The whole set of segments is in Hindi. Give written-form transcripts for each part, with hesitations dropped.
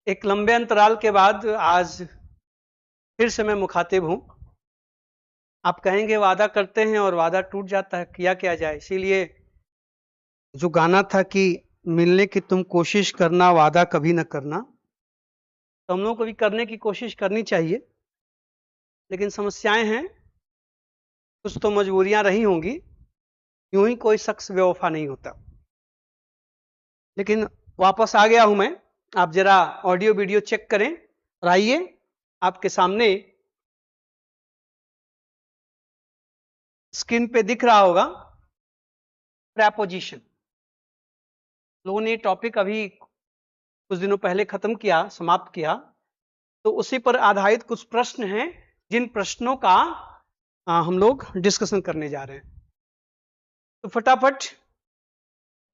एक लंबे अंतराल के बाद आज फिर से मैं मुखातिब हूं। आप कहेंगे वादा करते हैं और वादा टूट जाता है, किया क्या जाए। इसीलिए जो गाना था कि मिलने की तुम कोशिश करना, वादा कभी न करना, तो हम लोगों को भी करने की कोशिश करनी चाहिए। लेकिन समस्याएं हैं, कुछ तो मजबूरियां रही होंगी, यूं ही कोई शख्स बेवफा नहीं होता। लेकिन वापस आ गया हूं मैं। आप जरा ऑडियो वीडियो चेक करें और आइए आपके सामने स्क्रीन पे दिख रहा होगा प्रेपोजिशन। लोगों ने टॉपिक अभी कुछ दिनों पहले खत्म किया, समाप्त किया, तो उसी पर आधारित कुछ प्रश्न हैं जिन प्रश्नों का हम लोग डिस्कशन करने जा रहे हैं। तो फटाफट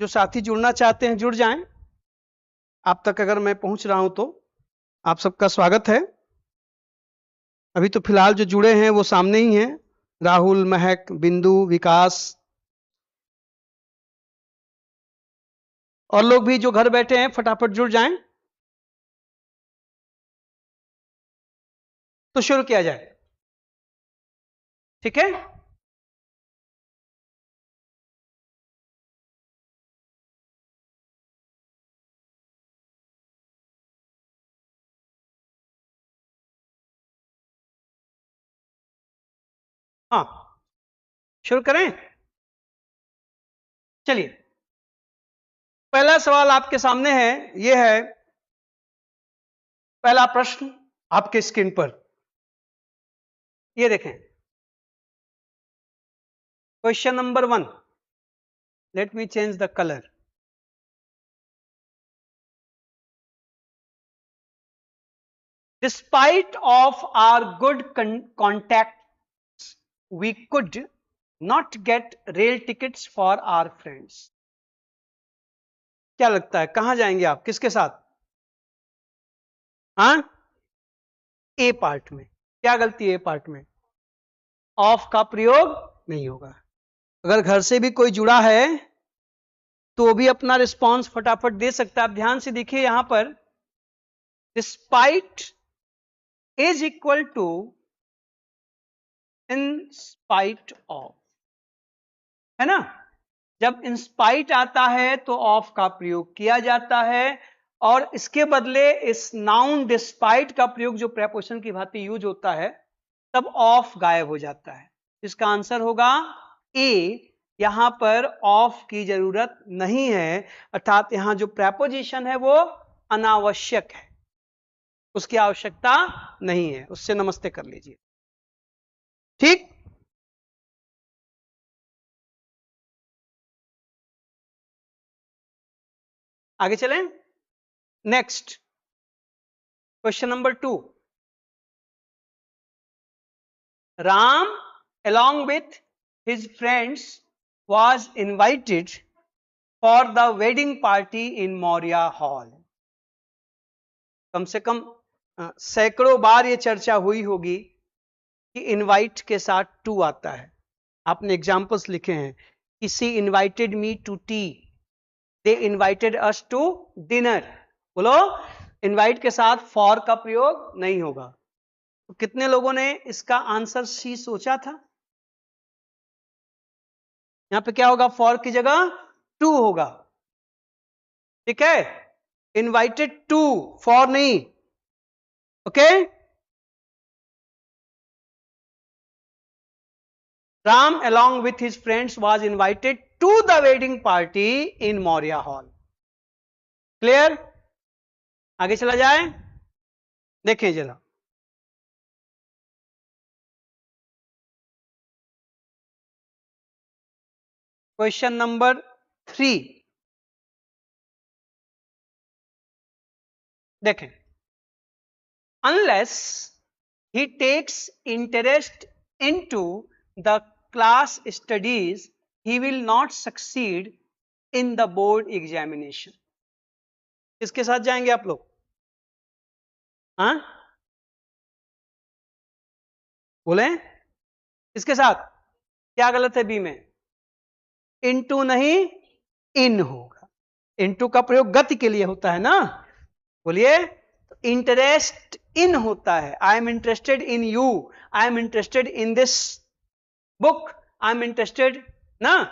जो साथी जुड़ना चाहते हैं जुड़ जाएं। आप तक अगर मैं पहुंच रहा हूं तो आप सबका स्वागत है। अभी तो फिलहाल जो जुड़े हैं वो सामने ही हैं, राहुल, महक, बिंदु, विकास, और लोग भी जो घर बैठे हैं फटाफट जुड़ जाएं तो शुरू किया जाए। ठीक है, हाँ शुरू करें। चलिए, पहला सवाल आपके सामने है, यह है पहला प्रश्न आपके स्क्रीन पर। ये देखें, question number 1। Let me change the colour. Despite of our good contacts, we could not get rail tickets for our friends. क्या लगता है कहां जाएंगे आप, किसके साथ? हाँ, ए पार्ट में। क्या गलती है ए पार्ट में? ऑफ का प्रयोग नहीं होगा। अगर घर से भी कोई जुड़ा है तो भी अपना रिस्पॉन्स फटाफट दे सकता है। आप ध्यान से देखिए यहां पर, despite is equal to in spite of, है ना। जब इंस्पाइट आता है तो ऑफ का प्रयोग किया जाता है, और इसके बदले इस नाउन डिस्पाइट का प्रयोग जो प्रेपोजिशन की भांति यूज होता है तब ऑफ गायब हो जाता है। इसका आंसर होगा ए। यहां पर ऑफ की जरूरत नहीं है, अर्थात यहां जो प्रेपोजिशन है वो अनावश्यक है, उसकी आवश्यकता नहीं है, उससे नमस्ते कर लीजिए। ठीक, आगे चलें। Next, question number 2। Ram, along with his friends, was invited for the wedding party in Maurya Hall. कम से कम सैकड़ों बार ये चर्चा हुई होगी कि इनवाइट के साथ टू आता है। आपने एग्जाम्पल्स लिखे हैं, किसी invited me to tea, they invited us to dinner. बोलो, इनवाइट के साथ फॉर का प्रयोग नहीं होगा। तो कितने लोगों ने इसका आंसर सी सोचा था? यहां पे क्या होगा? फॉर की जगह टू होगा। ठीक है, इनवाइटेड टू, फॉर नहीं। Okay, Ram along with his friends was invited to the wedding party in Maurya Hall. Clear? आगे चला जाए, देखें जरा। क्वेश्चन नंबर 3 देखें। Unless he takes interest into the class studies, he will not succeed in the board examination. किसके साथ जाएंगे आप लोग? हाँ बोले, किसके साथ? क्या गलत है बी में? इनटू नहीं, इन होगा। इनटू का प्रयोग गति के लिए होता है ना। बोलिए, इंटरेस्ट इन होता है, I am interested in you, I am interested in this book, I am interested ना,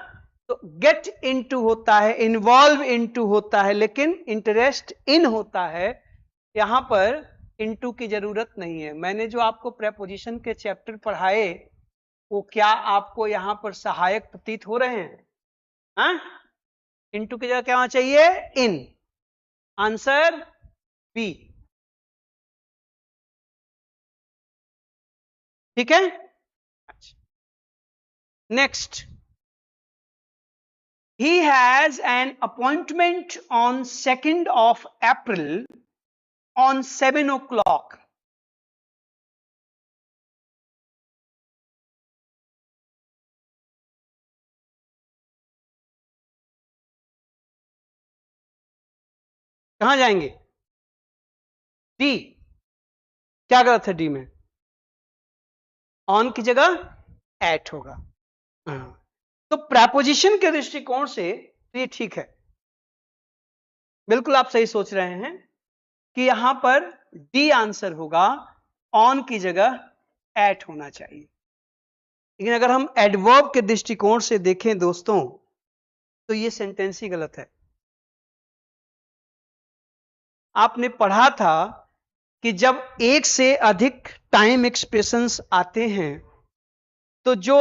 तो गेट इनटू होता है, इन्वॉल्व इनटू होता है, लेकिन इंटरेस्ट इन होता है। यहां पर इनटू की जरूरत नहीं है। मैंने जो आपको प्रेपोजिशन के चैप्टर पढ़ाए वो क्या आपको यहां पर सहायक प्रतीत हो रहे हैं? हाँ, इनटू की जगह क्या होना चाहिए? इन। Answer B. ठीक है। Next, he has an appointment on 2nd of April on 7 o'clock. कहां जाएंगे? डी। क्या गलत है डी में? ऑन की जगह एट होगा। तो प्रेपोजिशन के दृष्टिकोण से ये ठीक है, बिल्कुल आप सही सोच रहे हैं कि यहां पर डी आंसर होगा, ऑन की जगह एट होना चाहिए। लेकिन अगर हम एडवर्ब के दृष्टिकोण से देखें दोस्तों, तो ये सेंटेंस ही गलत है। आपने पढ़ा था कि जब एक से अधिक टाइम एक्सप्रेशंस आते हैं तो जो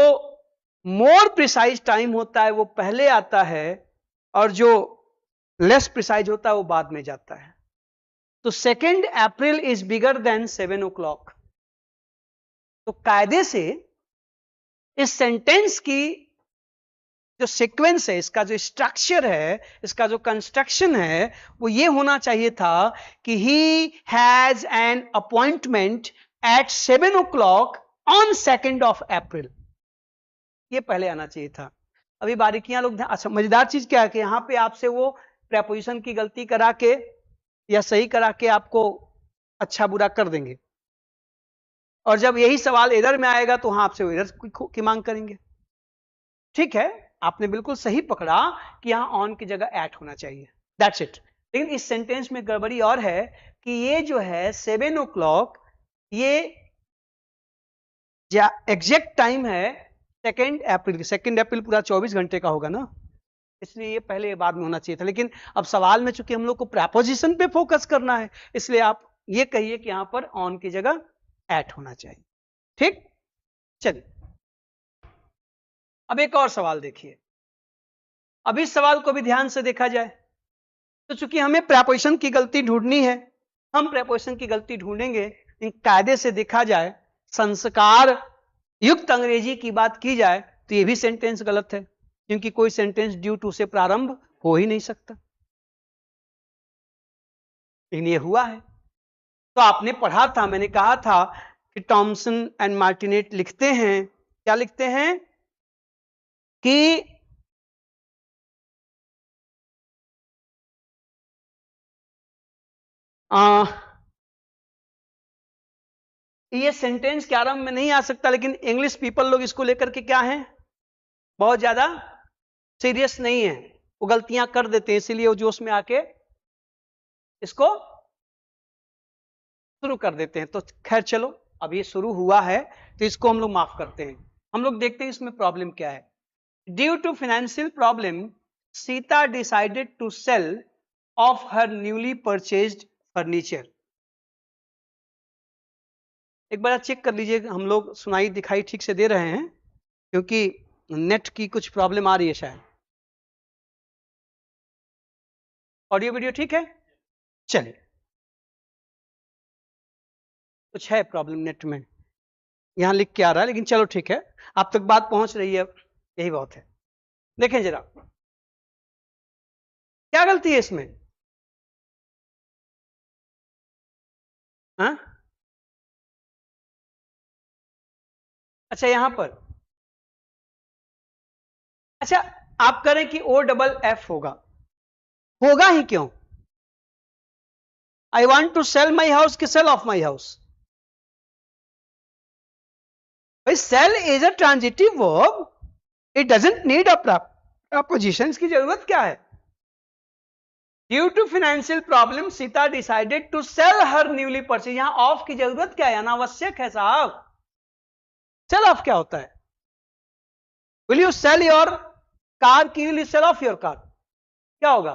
मोर प्रिसाइज टाइम होता है वो पहले आता है और जो लेस प्रिसाइज होता है वो बाद में जाता है। तो 2 April is bigger than 7 o'clock। तो कायदे से इस सेंटेंस की जो सीक्वेंस है, इसका जो स्ट्रक्चर है, इसका जो कंस्ट्रक्शन है, वो ये होना चाहिए था कि he has an appointment at 7 o'clock on 2nd of April। ये पहले आना चाहिए था। अभी बारीकियां लोग, अच्छा मजेदार चीज क्या है कि यहां पे आपसे वो प्रेपोजिशन की गलती करा के या सही करा के आपको अच्छा बुरा कर देंगे, और जब यही सवाल एरर में आएगा तो वहां आपसे एरर की मांग करेंगे। ठीक है, आपने बिल्कुल सही पकड़ा कि यहां ऑन की जगह एट होना चाहिए, दैट्स इट। लेकिन इस सेंटेंस में गड़बड़ी और है कि ये जो है 7 o'clock, ये एग्जैक्ट टाइम है 2 अप्रैल। 2 अप्रैल पूरा 24 घंटे का होगा ना, इसलिए ये पहले बाद में होना चाहिए था। लेकिन अब सवाल में चूंकि हम लोग को प्रेपोजिशन पे फोकस करना है, इसलिए आप ये कहिए कि यहां पर ऑन की जगह एट होना चाहिए। ठीक, चलिए अब एक और सवाल देखिए। अब इस सवाल को भी ध्यान से देखा जाए तो चूंकि हमें प्रेपोजिशन की गलती ढूंढनी है, हम प्रेपोजिशन की गलती ढूंढेंगे। इन कायदे से देखा जाए, संस्कार युक्त अंग्रेजी की बात की जाए तो यह भी सेंटेंस गलत है, क्योंकि कोई सेंटेंस ड्यू टू से प्रारंभ हो ही नहीं सकता। लेकिन ये हुआ है। तो आपने पढ़ा था, मैंने कहा था कि टॉमसन एंड मार्टिनेट लिखते हैं, क्या लिखते हैं कि ये सेंटेंस के आरंभ में नहीं आ सकता, लेकिन इंग्लिश पीपल लोग इसको लेकर के क्या हैं, बहुत ज्यादा सीरियस नहीं है, वो गलतियां कर देते हैं, इसीलिए वो जोश में आके इसको शुरू कर देते हैं। तो खैर चलो, अब ये शुरू हुआ है तो इसको हम लोग माफ करते हैं। हम लोग देखते हैं इसमें प्रॉब्लम क्या है। Due to financial problem, Sita decided to sell off her newly purchased furniture. एक बार चेक कर लीजिए, हम लोग सुनाई दिखाई ठीक से दे रहे हैं, क्योंकि नेट की कुछ प्रॉब्लम आ रही है शायद। ऑडियो वीडियो ठीक है? चलिए, कुछ है प्रॉब्लम नेट में, यहां लिख के आ रहा है, लेकिन चलो ठीक है, आप तक बात पहुंच रही है, यही बहुत है। देखें जरा क्या गलती है इसमें। हाँ, अच्छा यहां पर, अच्छा आप करें कि OFF होगा, होगा ही क्यों? I want to sell my house कि सेल ऑफ माई हाउस? भाई sell is a transitive verb, it doesn't need a preposition. इसकी जरूरत क्या है? Due to financial problem Sita decided to sell her newly purchase. यहां ऑफ की जरूरत क्या है, अनावश्यक है साहब। सेल ऑफ क्या होता है? Will you sell your car की will you sell off your car? क्या होगा?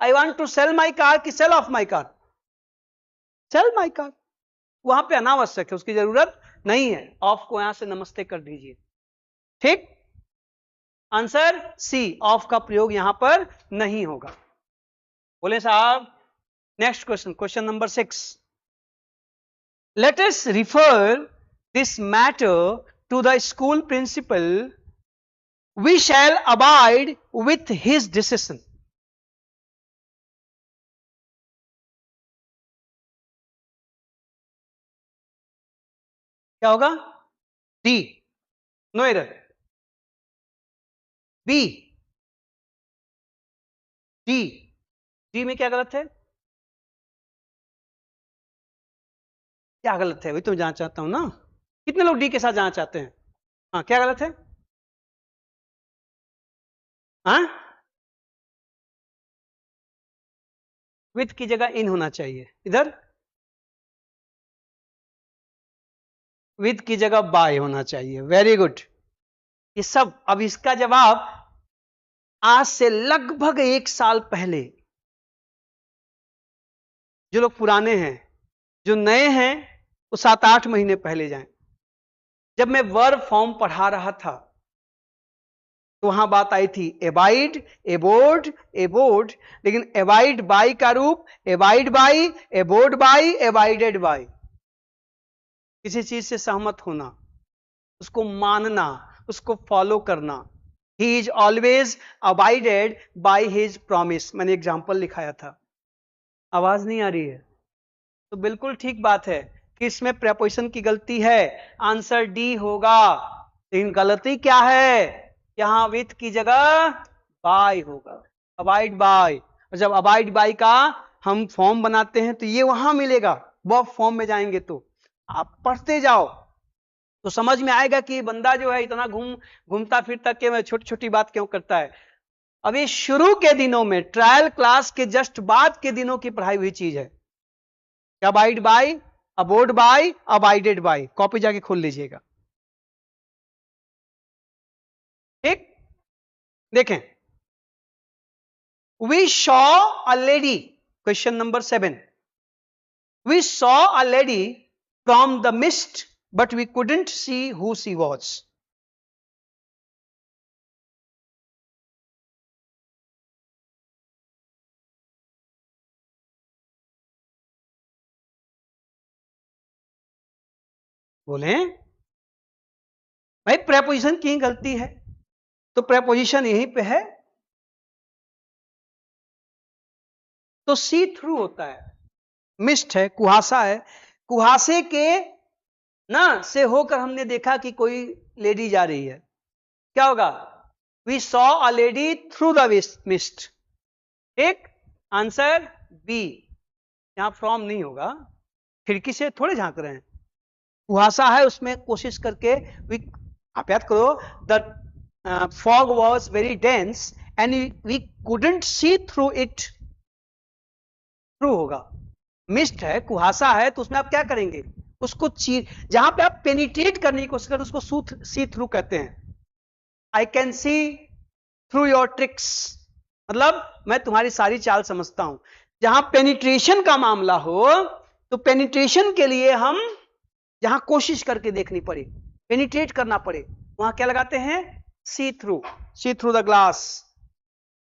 I want to sell my car की sell off my car? Sell my car. वहां पे अनावश्यक है, उसकी जरूरत नहीं है। ऑफ को यहां से नमस्ते कर दीजिए। ठीक, आंसर सी, ऑफ का प्रयोग यहां पर नहीं होगा। बोले साहब। Next question, question number 6। Let us refer this matter to the school principal. We shall abide with his decision. क्या होगा? D, no error. B, D, D में क्या गलत है? क्या गलत है वही तो जानना चाहता हूं ना। कितने लोग डी के साथ जाना चाहते हैं? हाँ, क्या गलत है? हाँ, विथ की जगह इन होना चाहिए। इधर विथ की जगह बाय होना चाहिए। Very good. ये सब, अब इसका जवाब आज से लगभग 1 साल पहले, जो लोग पुराने हैं, जो नए हैं वो 7-8 महीने पहले जाएं। जब मैं वर्ब फॉर्म पढ़ा रहा था तो वहां बात आई थी एबाइड, एबोर्ड, एबोर्ड, लेकिन एबाइड बाई का रूप abide by, abode by, abided by. किसी चीज से सहमत होना, उसको मानना, उसको फॉलो करना। He is always abided by his promise. मैंने एग्जाम्पल लिखाया था। आवाज नहीं आ रही है? तो बिल्कुल ठीक बात है कि इसमें प्रेपोजिशन की गलती है। आंसर डी होगा। लेकिन गलती क्या है? यहां विथ की जगह बाय होगा। Abide by. और जब अबाइड बाय का हम फॉर्म बनाते हैं तो ये वहां मिलेगा। वर्ब फॉर्म में जाएंगे तो आप पढ़ते जाओ तो समझ में आएगा कि बंदा जो है इतना घूमता फिरता के छोटी छोटी बात क्यों करता है। अभी शुरू के दिनों में, ट्रायल क्लास के जस्ट बाद के दिनों की पढ़ाई हुई चीज है। Abide by, abode by, abided by. Copy जाके खोल लीजिएगा। ठीक, देखें। We saw a lady, question number 7। We saw a lady from the mist but we couldn't see who she was. बोले भाई प्रेपोजिशन की गलती है, तो प्रेपोजिशन यहीं पे है तो सी थ्रू होता है। मिस्ट है, कुहासा है। कुहासे के ना से होकर हमने देखा कि कोई लेडी जा रही है। क्या होगा? We saw a lady through the mist. एक, आंसर बी। यहां फ्रॉम नहीं होगा, खिड़की से थोड़े झांक रहे हैं। कुहासा है, उसमें कोशिश करके वी, आप याद करो, the fog was very dense and we couldn't see through it. Through होगा। मिस्ट है, कुहासा है, तो उसमें आप क्या करेंगे? उसको चीर, जहां पे आप पेनिट्रेट करने की कोशिश करें उसको सी थ्रू कहते हैं। I can see through your tricks, मतलब मैं तुम्हारी सारी चाल समझता हूं। जहां पेनिट्रेशन का मामला हो तो पेनिट्रेशन के लिए हम जहां कोशिश करके देखनी पड़े, पेनिट्रेट करना पड़े, वहां क्या लगाते हैं? See through. See through the glass.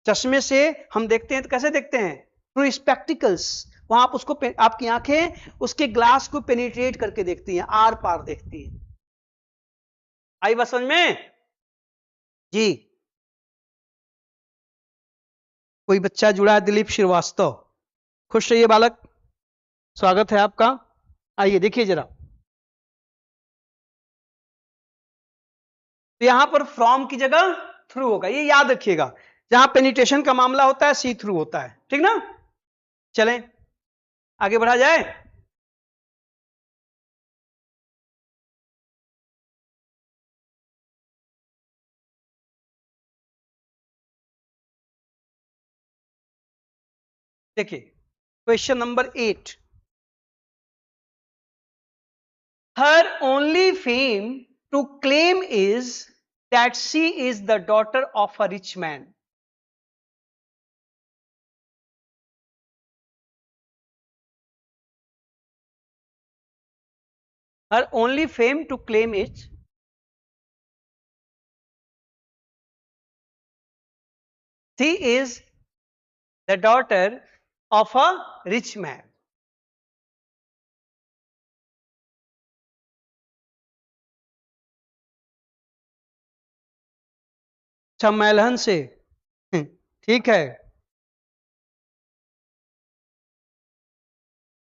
चश्मे से हम देखते हैं तो कैसे देखते हैं? Through spectacles. वहां आप उसको, आपकी आंखें उसके ग्लास को पेनिट्रेट करके देखती हैं, आर पार देखती हैं। आई बात समझ में? जी। कोई बच्चा जुड़ा है, दिलीप श्रीवास्तव। खुश रहिए बालक, स्वागत है आपका। आइए देखिए जरा। तो यहां पर फ्रॉम की जगह थ्रू होगा, ये याद रखिएगा। जहां पेनिट्रेशन का मामला होता है सी थ्रू होता है। ठीक ना? चलें आगे बढ़ा जाए। देखिए question number 8, her only fame to claim is that she is the daughter of a rich man. Her only fame to claim is she is the daughter of a rich man. सम्मेलन से ठीक है,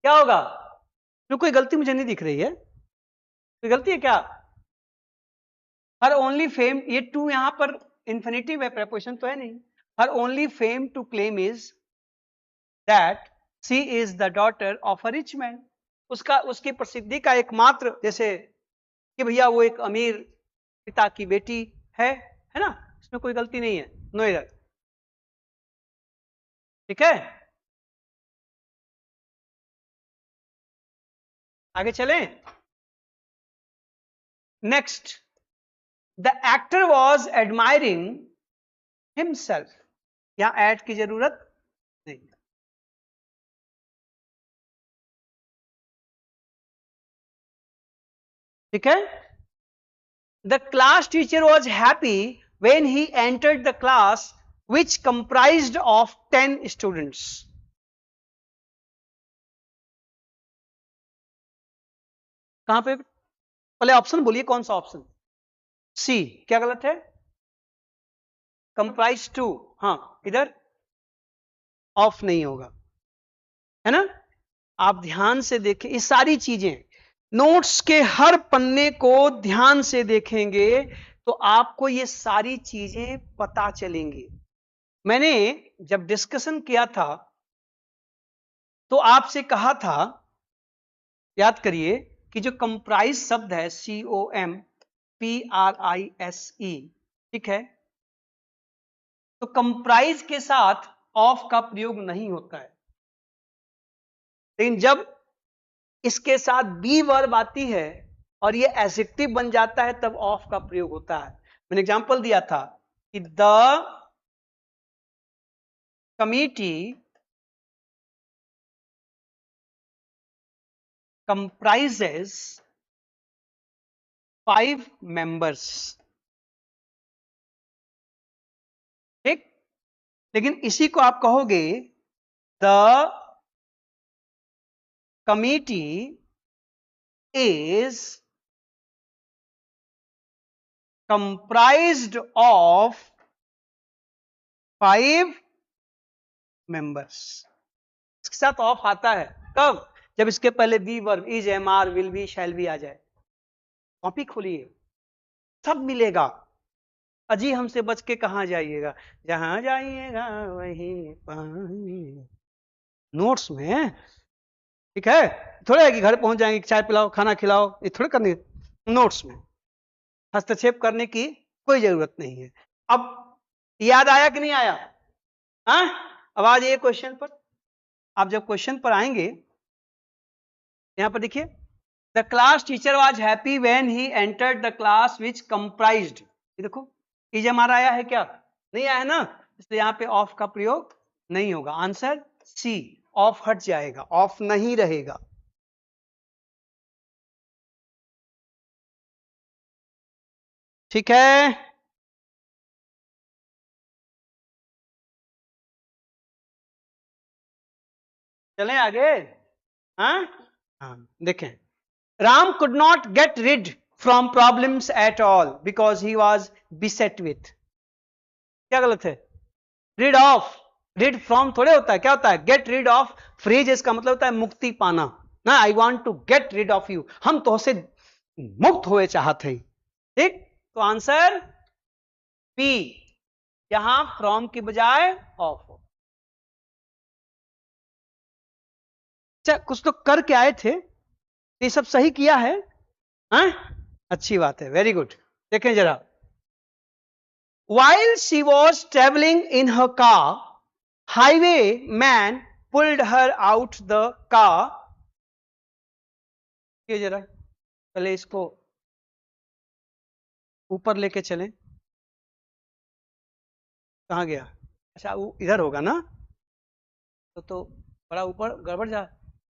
क्या होगा? तो कोई गलती मुझे नहीं दिख रही है, कोई गलती है क्या? हर ओनली फेम, ये टू यहां पर इंफिनिटिव है, प्रेपोजिशन तो है नहीं. Her only fame to claim is that she is the daughter of a rich man. उसका, उसकी प्रसिद्धि का एकमात्र, जैसे कि भैया वो एक अमीर पिता की बेटी है ना, इसमें कोई गलती नहीं है, नो एरर. ठीक है, आगे चलें. Next, the actor was admiring himself. यहां एड की जरूरत नहीं. ठीक है. The class teacher was happy when he entered the class which comprised of 10 students. कहां पे? पहले ऑप्शन बोलिए, कौन सा ऑप्शन? सी. क्या गलत है? Comprise to. हाँ, इधर ऑफ नहीं होगा, है ना. आप ध्यान से देखें, ये सारी चीजें नोट्स के हर पन्ने को ध्यान से देखेंगे तो आपको ये सारी चीजें पता चलेंगी. मैंने जब डिस्कशन किया था तो आपसे कहा था, याद करिए, कि जो कंप्राइज शब्द है COMPRISE, ठीक है, तो कंप्राइज के साथ ऑफ का प्रयोग नहीं होता है. लेकिन जब इसके साथ बी वर्ब आती है और ये एडजेक्टिव बन जाता है तब ऑफ का प्रयोग होता है. मैंने एग्जांपल दिया था कि द कमिटी comprises 5 members. ठीक, लेकिन इसी को आप कहोगे the committee is comprised of 5 members. इसके साथ ऑफ आता है कब? जब इसके पहले be verb is, am are, will be, shall be आ जाए. कॉपी खोलिए, सब मिलेगा. अजी हमसे बच के कहां जाइएगा, जहां जाइएगा वहीं पाएंगे. नोट्स में, ठीक है, थोड़ा है कि घर पहुंच जाएंगे, चाय पिलाओ, खाना खिलाओ, ये थोड़े करने. नोट्स में हस्तक्षेप करने की कोई जरूरत नहीं है. अब याद आया कि नहीं आया? हाँ, अब आ जाइए क्वेश्चन पर. आप जब क्वेश्चन पर आएंगे, यहां पर देखिए, the class teacher was happy when he entered the class which comprised. ये देखो, इज हमारा आया है क्या? नहीं आया ना, इसलिए यहां पे ऑफ का प्रयोग नहीं होगा. आंसर सी, ऑफ हट जाएगा, ऑफ नहीं रहेगा. ठीक है, चलें आगे. हाँ हाँ, देखें, Ram could not get rid from problems at all because he was beset with. क्या गलत है? रीड ऑफ, रीड फ्रॉम थोड़े होता है, क्या होता है? Gate rid of. फ्रीज इसका मतलब होता है मुक्ति पाना ना. I want to get rid of you, हम तो से मुक्त हुए चाहते हैं. ठीक, तो आंसर बी, यहां फ्रॉम की बजाय ऑफ हो. अच्छा, कुछ तो करके आए थे, ये सब सही किया है. हाँ, अच्छी बात है, वेरी गुड. देखें जरा, while she was traveling in her car, highwayman pulled her out the car. ये जरा पहले इसको ऊपर लेके चलें. कहाँ गया? अच्छा वो इधर होगा ना, तो बड़ा ऊपर गड़बड़ जा.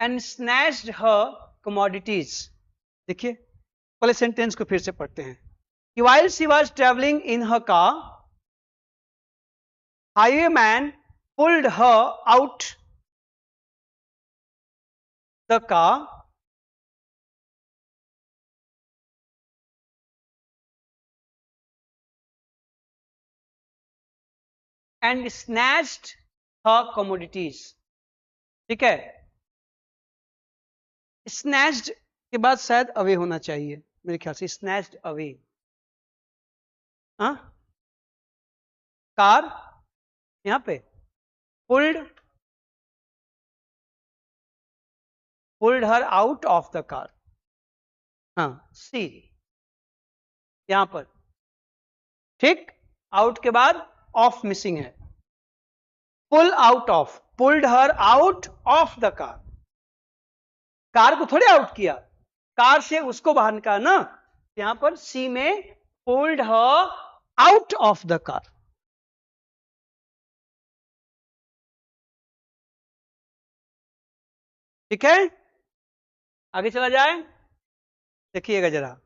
And snatched her commodities. देखिए पहले सेंटेंस को फिर से पढ़ते हैं. While she was traveling in her car, highwayman pulled her out the car and snatched her commodities. ठीक है, snatched के बाद शायद अवे होना चाहिए मेरे ख्याल से. snatched away. हाँ, कार यहां पे pulled her out of the car. हाँ, सी यहां पर. ठीक, आउट के बाद ऑफ मिसिंग है. Pull out of, pulled her out of the car. Car को थोड़े आउट किया, कार से उसको बाहर निकाला ना. यहां पर सी में pulled her out of the car. ठीक है, आगे चला जाए. देखिएगा जरा,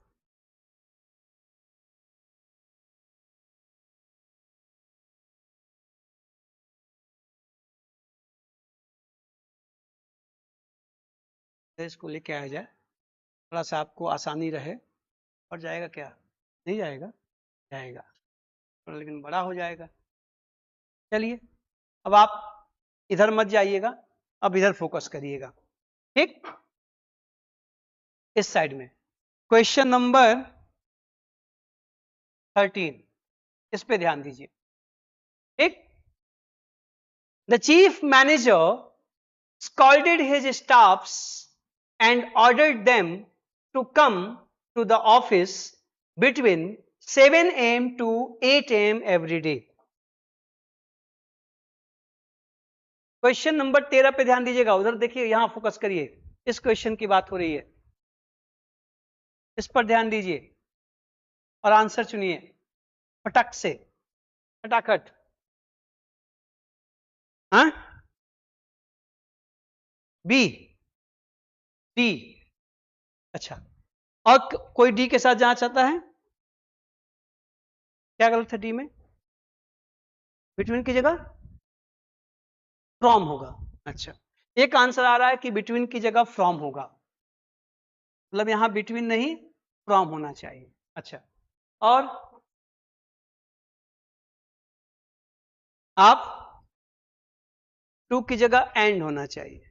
इसको लेके आया जाए, थोड़ा सा आपको आसानी रहे. और जाएगा क्या? नहीं जाएगा, जाएगा लेकिन बड़ा हो जाएगा. चलिए अब आप इधर मत जाइएगा, अब इधर फोकस करिएगा. ठीक, इस साइड में क्वेश्चन नंबर 13, इस पे ध्यान दीजिए. ठीक, the chief manager scolded his staffs and ordered them to come to the office between 7 a.m. to 8 a.m. every day. Question number 13 पे ध्यान दीजिएगा. उधर देखिए, यहां फोकस करिए. इस क्वेश्चन की बात हो रही है, इस पर ध्यान दीजिए और आंसर चुनिए फटक से, फटाखट. हाँ, बी, डी. अच्छा, और कोई डी के साथ जाना चाहता है? क्या गलत है डी में? बिटवीन की जगह फ्रॉम होगा. अच्छा, एक आंसर आ रहा है कि बिटवीन की जगह फ्रॉम होगा, मतलब यहां बिटवीन नहीं फ्रॉम होना चाहिए. अच्छा, और आप टू की जगह एंड होना चाहिए.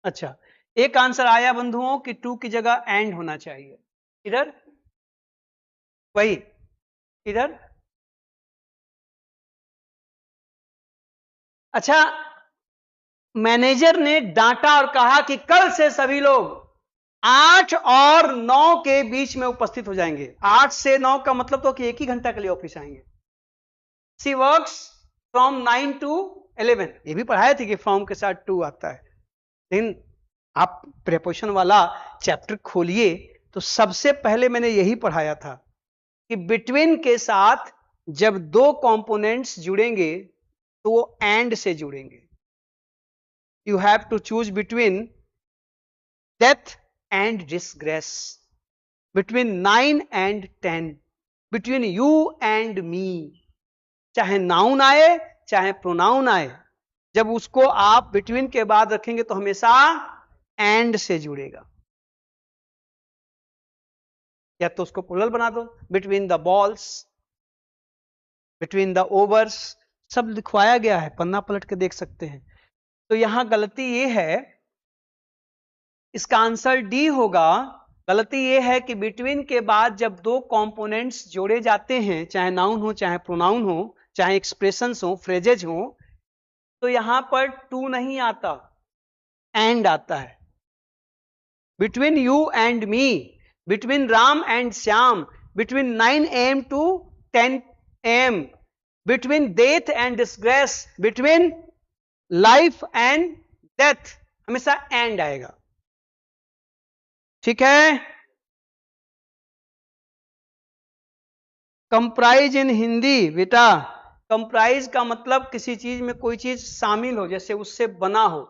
अच्छा, एक आंसर आया बंधुओं कि टू की जगह एंड होना चाहिए. इधर वही, इधर. अच्छा, मैनेजर ने डांटा और कहा कि कल से सभी लोग 8 और 9 के बीच में उपस्थित हो जाएंगे. 8 से 9 का मतलब तो कि एक ही घंटा के लिए ऑफिस आएंगे. सी वर्क्स फ्रॉम 9 to 11. ये भी पढ़ाया थी कि फ्रॉम के साथ टू आता है, लेकिन आप प्रेपोजिशन वाला चैप्टर खोलिए तो सबसे पहले मैंने यही पढ़ाया था कि बिटवीन के साथ जब दो कंपोनेंट्स जुड़ेंगे तो वो एंड से जुड़ेंगे. You have to choose between death and disgrace, between 9 and 10, between you and me. चाहे नाउन आए चाहे प्रोनाउन आए, जब उसको आप बिटवीन के बाद रखेंगे तो हमेशा एंड से जुड़ेगा. या तो उसको प्लुरल बना दो, between the balls, between the overs, सब लिखवाया गया है, पन्ना पलट के देख सकते हैं. तो यहां गलती ये है, इसका आंसर डी होगा. गलती ये है कि बिटवीन के बाद जब दो कंपोनेंट्स जोड़े जाते हैं, चाहे नाउन हो चाहे प्रोनाउन हो, चाहे एक्सप्रेशंस हो, फ्रेजेज हो, तो यहां पर टू नहीं आता, एंड आता है. Between you and me, between Ram and Shyam, between 9 a.m. to 10 a.m., between death and disgrace, between life and death हमेशा एंड आएगा, ठीक है। कंप्राइज इन हिंदी बेटा, कंप्राइज का मतलब किसी चीज में कोई चीज शामिल हो, जैसे उससे बना हो,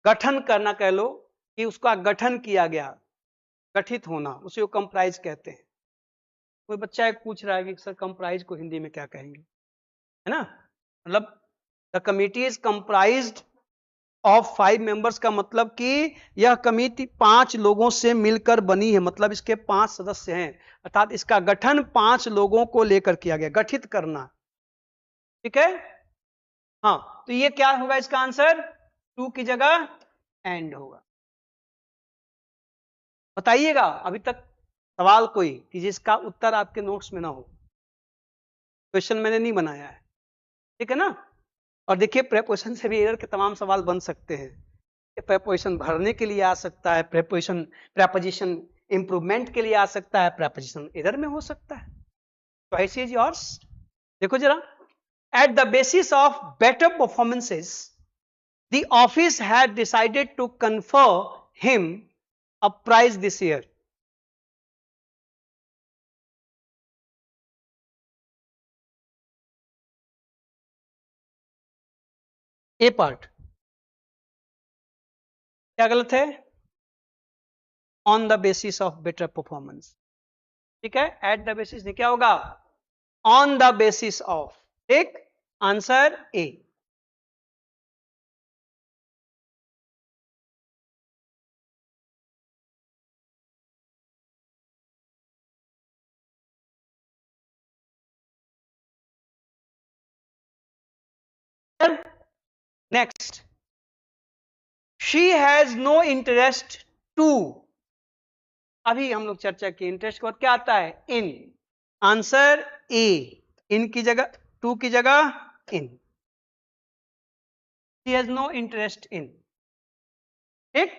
गठन करना कह लो कि उसका गठन किया गया, गठित होना, उसे वो कंप्राइज कहते हैं। कोई बच्चा एक पूछ रहा है कि सर कंप्राइज को हिंदी में क्या कहेंगे, है ना, मतलब the committee is comprised of 5 members का मतलब कि यह कमेटी 5 लोगों से मिलकर बनी है, मतलब इसके 5 सदस्य हैं, अर्थात इसका गठन 5 लोगों को लेकर किया गया, गठित करना, ठीक है। हाँ, तो ये क्या होगा इसका आंसर, टू की जगह एंड होगा। बताइएगा अभी तक सवाल कोई कि जिसका उत्तर आपके नोट्स में ना हो, क्वेश्चन मैंने नहीं बनाया है, ठीक है ना। और देखिए प्रेपोजिशन से भी एरर के तमाम सवाल बन सकते हैं, प्रेपोजिशन भरने के लिए आ सकता है, प्रेपोजिशन इंप्रूवमेंट के लिए आ सकता है, प्रेपोजिशन एरर में हो सकता है, चॉइस इज योर्स। देखो जरा, at the basis of better performances the office had decided to confer him a prize this year. A part क्या गलत है, on the basis of better performance, ठीक है। एट द बेसिस नहीं, क्या होगा, ऑन द बेसिस ऑफ, ठीक, answer A. Next, she has no interest to, अभी हम लोग चर्चा की इंटरेस्ट के बाद क्या आता है, इन, आंसर ए, इन की जगह, टू की जगह in, she has no interest in, ठीक।